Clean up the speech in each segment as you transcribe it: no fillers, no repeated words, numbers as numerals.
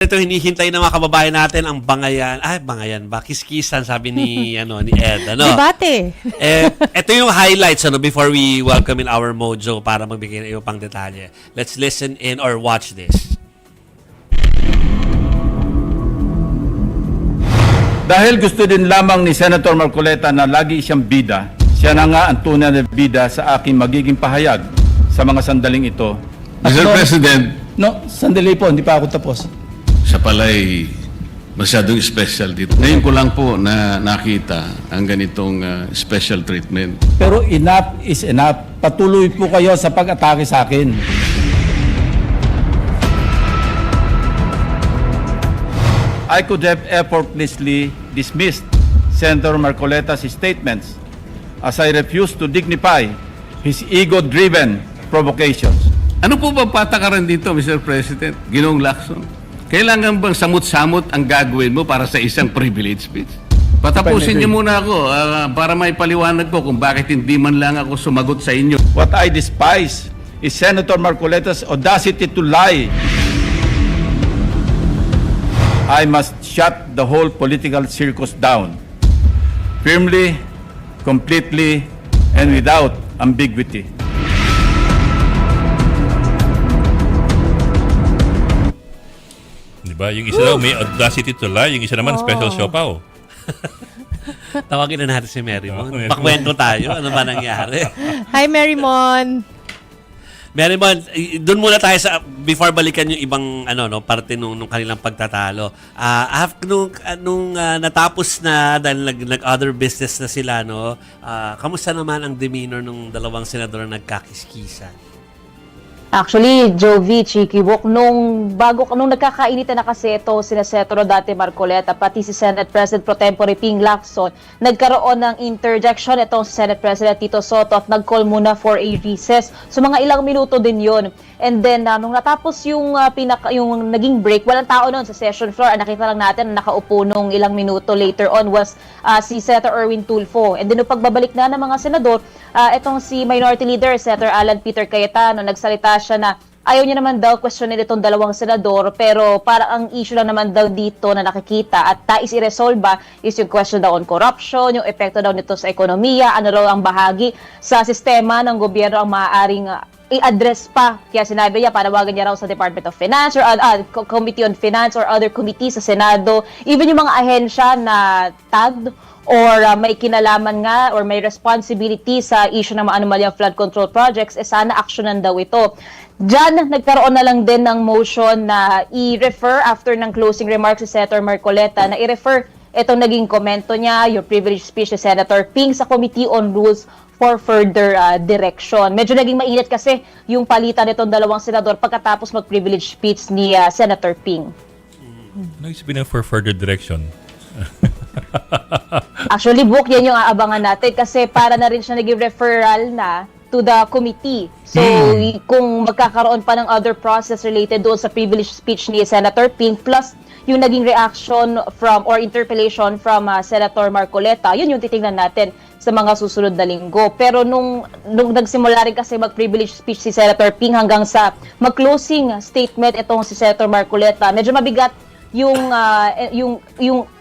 Ito hinihintay ng mga kababayan natin ang bangayan. Ay, bangayan ba? Kiskisan, sabi ni ni Ed. Debate. Ito yung highlights before we welcome in our Mojo para magbigay ng iyo pang detalye. Let's listen in or watch this. Dahil gusto din lamang ni Senator Marcoleta na lagi siyang bida, siya na nga ang tunay na bida sa aking magiging pahayag sa mga sandaling ito. Mr. President, No, sandali po, hindi pa ako tapos. siya pala'y masyadong special dito. Ngayon ko lang po na nakita ang ganitong special treatment. Pero enough is enough. Patuloy po kayo sa pag-atake sa akin. I could have effortlessly dismissed Senator Marcoleta's statements as I refuse to dignify his ego-driven provocations. Ano po ba patakaran dito, Mr. President? Ginoong Lacson? Kailangan bang samot-samot ang gagawin mo para sa isang privilege speech? Patapusin niyo muna ako para may paliwanag ko kung bakit hindi man lang ako sumagot sa inyo. What I despise is Senator Marcoleta's audacity to lie. I must shut the whole political circus down. Firmly, completely, and without ambiguity. Diba? Yung isa daw may audacity to lie, yung isa naman special siopaw. Tawagin na natin si Marymon. Pakwento tayo. Ano ba nangyari? Hi, Marymon. Marymon, doon muna tayo sa before balikan yung ibang parte nung kanilang pagtatalo. Nung natapos na dahil nag other business na sila, kamusta naman ang demeanor ng dalawang senador na nagkakiskisan? Actually, Jovi, Chiki Bok, nung nagkakainitan na kasi ito sina Senator Dante Marcoleta, pati si Senate President Pro Tempore Ping Lacson, nagkaroon ng interjection itong si Senate President Tito Soto at nag-call muna for a recess. So mga ilang minuto din yun. And then, nung natapos yung naging break, walang tao noon sa session floor. Nakita lang natin na nakaupo nung ilang minuto later on was si Senator Erwin Tulfo. And then, nung pagbabalik na ng mga senador, itong si Minority Leader, Senator Alan Peter Cayetano, nagsalita siya na ayaw niya naman daw questionin itong dalawang senador, pero parang ang issue lang naman daw dito na nakikita at tais i-resolba is yung question daw on corruption, yung epekto daw nito sa ekonomiya, ano raw ang bahagi sa sistema ng gobyerno ang maaaring i-address pa. Kaya sinabi niya, panawagan niya raw sa Department of Finance or Committee on Finance or other committees sa Senado, even yung mga ahensya na tagged or may kinalaman nga or may responsibility sa issue ng mga anomalyang flood control projects, sana aksyonan daw ito. Diyan, nagkaroon na lang din ng motion na i-refer after ng closing remarks si Senator Marcoleta, na i-refer itong naging komento niya, yung privilege speech ni Senator Ping sa Committee on Rules for further direction. Medyo naging mainit kasi yung palitan nitong dalawang senador pagkatapos mag-privilege speech ni Senator Ping. Ano yung sabihin for further direction? Actually, Book, yan yung aabangan natin kasi para na rin siya naging referral na to the committee. So, kung magkakaroon pa ng other process related doon sa privilege speech ni Senator Ping plus yung naging reaction from or interpellation from Senator Marcoleta, yun yung titingnan natin sa mga susunod na linggo. Pero nung nagsimula rin kasi mag-privilege speech si Senator Ping hanggang sa mag-closing statement itong si Senator Marcoleta, medyo mabigat yung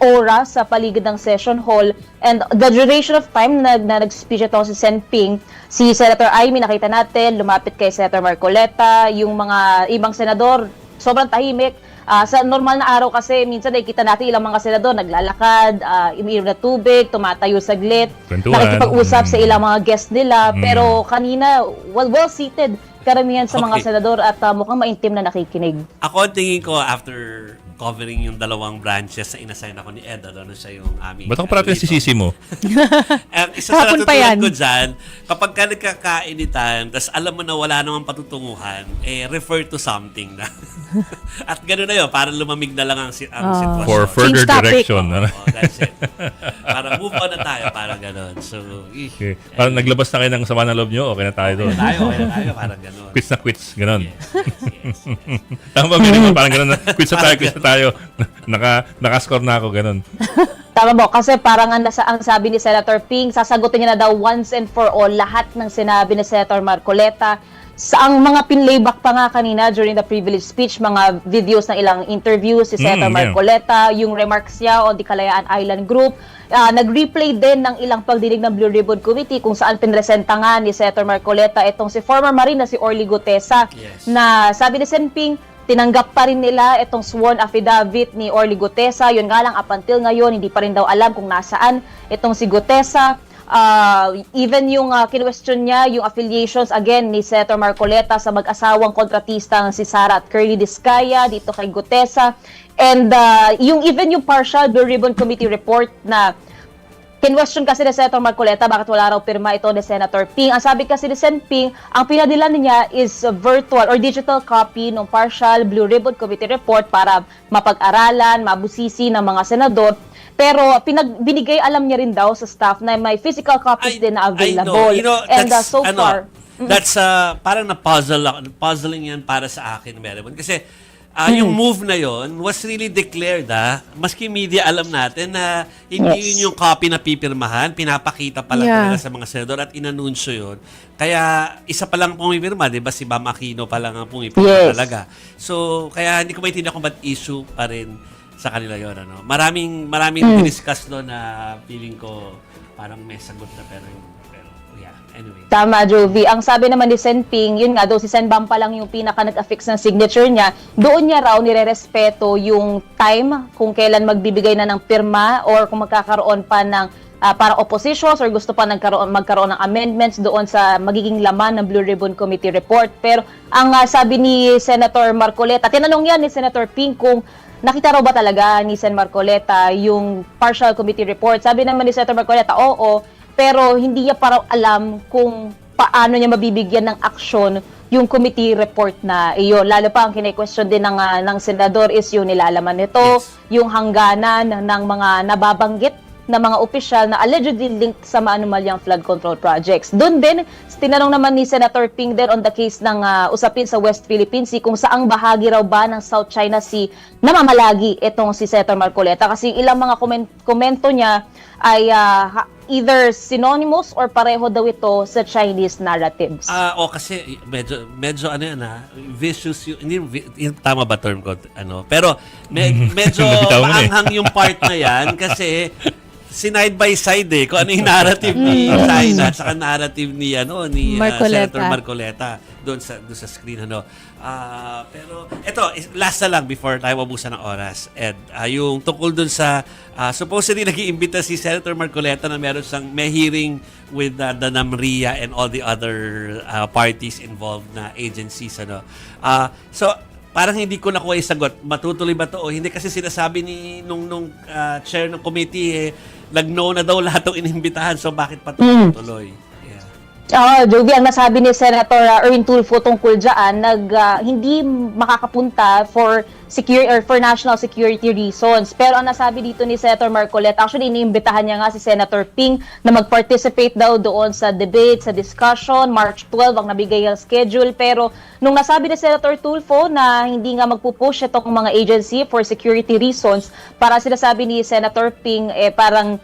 aura sa paligid ng session hall and the duration of time na nag-speech itong si Sen Ping, si Senator Amy nakita natin, lumapit kay Senator Marcoleta, yung mga ibang senador, sobrang tahimik. Sa normal na araw kasi, minsan nakikita natin ilang mga senador naglalakad, umiinom na tubig, tumatayo saglit, nakikipag-usap sa ilang mga guest nila, pero kanina, well-seated karamihan sa mga senador at mukhang maintim na nakikinig. Ako tingin ko after covering yung dalawang branches na inassign ako ni Ed, siya yung aming... Ba't ako parang sisisi mo? Isa sa natutunan ko dyan, kapag ka nagkakainitan, tas alam mo na wala namang patutunguhan, refer to something na. At gano'n na yun, para lumamig na lang ang sitwasyon. For further direction. That's it. Para move on na tayo, parang gano'n. So, Okay. Parang naglabas na kayo ng sama ng loob nyo, okay na tayo doon. Okay na tayo, parang gano'n. Quits na quits, gano'n. Yes. Tama ba, Marymon? Parang gano'n na. Quits na tayo. Nakascore na ako, gano'n. Tama mo, kasi parang ang sabi ni Senator Ping, sasagutin niya na daw once and for all lahat ng sinabi ni Senator Marcoleta sa ang mga pinlayback pa nga kanina during the privilege speech, mga videos ng ilang interviews si Senator yeah. Marcoleta, yung remarks niya on the Kalayaan Island Group. Nag-replay din ng ilang pagdinig ng Blue Ribbon Committee kung saan pinresenta nga ni Senator Marcoleta itong si former Marine na si Orly Gutesa, Yes. na sabi ni Senping, tinanggap pa rin nila itong sworn affidavit ni Orly Gutesa. Yun nga lang, up until ngayon, hindi pa rin daw alam kung nasaan itong si Gutesa. Even yung kinwestiyon niya, yung affiliations again ni Senator Marcoleta sa mag-asawang kontratistang si Sara at Curly Discaya dito kay Gutesa. And even yung partial Blue Ribbon Committee report na kinwestiyon kasi ni Senator Marcoleta bakit wala raw pirma ito ni Senator Ping. Ang sabi kasi ni Sen Ping, ang pinadala niya is a virtual or digital copy ng partial Blue Ribbon Committee report para mapag-aralan, mabusisi ng mga senador. Pero binigay alam niya rin daw sa staff na may physical copies din na available. I know. And That's, so far, that's parang puzzling yan para sa akin, Merrimon. Kasi yung move na yon was really declared. Maski media alam natin na hindi yun yung copy na pipirmahan. Pinapakita pa lang talaga sa mga senador at inanunsyo yun. Kaya isa pa lang pumipirma, di ba? Si Bam Aquino pa lang ang pumipirma talaga. So, kaya hindi ko maintindihan kung ba't issue pa rin sa kanila yun. Ano? Maraming discuss doon na feeling ko parang may sagot na pero yeah, anyway. Tama, Jovi. Ang sabi naman ni Sen Ping, yun nga, daw si Sen Bam pa lang yung pinaka nag-affix ng signature niya. Doon niya raw nirerespeto yung time kung kailan magbibigay na ng pirma or kung magkakaroon pa ng para oppositions or gusto pa magkaroon ng amendments doon sa magiging laman ng Blue Ribbon Committee report. Pero ang sabi ni Senator Marcoleta, tinanong yan ni Senator Ping kung nakita raw ba talaga ni Sen Marcoleta yung partial committee report. Sabi naman ni Senator Marcoleta, oo, pero hindi niya parang alam kung paano niya mabibigyan ng aksyon yung committee report na iyon. Lalo pa ang kine-question din ng senador is yung nilalaman nito, yung hangganan ng mga nababanggit na mga opisyal na allegedly linked sa maanumalyang flood control projects. Doon din, tinanong naman ni Senator Ping din on the case ng usapin sa West Philippine Sea kung saang bahagi raw ba ng South China Sea namamalagi itong si Senator Marcoleta. Kasi ilang mga komento niya ay either synonymous or pareho daw ito sa Chinese narratives. Kasi medyo ano yan vicious hindi tama ba term ko pero medyo Bitaw mo na eh. maanghang yung part na yan kasi side by side kung ano yung narrative ni China at saka narrative ni Marcoleta. Senator Marcoleta doon sa screen pero ito last na lang before tayo mabusan ng oras, Ed, yung tungkol doon sa supposedly nag-iimbita si Senator Marcoleta na meron siyang may hearing with the NAMRIA and all the other parties involved na agencies so parang hindi ko nakuha yung sagot. Matutuloy ba to o hindi? Kasi sinasabi ni nung chair ng committee nag-no na daw lahat ng inimbitahan. So bakit pa tuloy? Jovi, ang nasabi ni Senator Erwin Tulfo tungkol dyan, hindi makakapunta for national security reasons. Pero ang nasabi dito ni Senator Marcoleta, actually iniimbitahan niya nga si Senator Ping na mag-participate daw doon sa debate, sa discussion. March 12 ang nabigay ang schedule. Pero nung nasabi ni Senator Tulfo na hindi nga magpupush itong mga agency for security reasons, para sinasabi ni Senator Ping, parang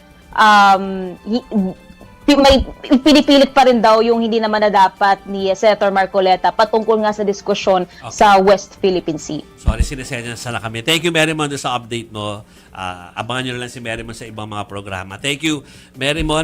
may pinipilit pa rin daw yung hindi naman na dapat ni Senator Marcoleta patungkol nga sa diskusyon sa West Philippine Sea. Sorry, sinesenya na kami. Thank you, Merrimon, sa update mo. Abangan nyo na lang si Merrimon sa ibang mga programa. Thank you, Merrimon.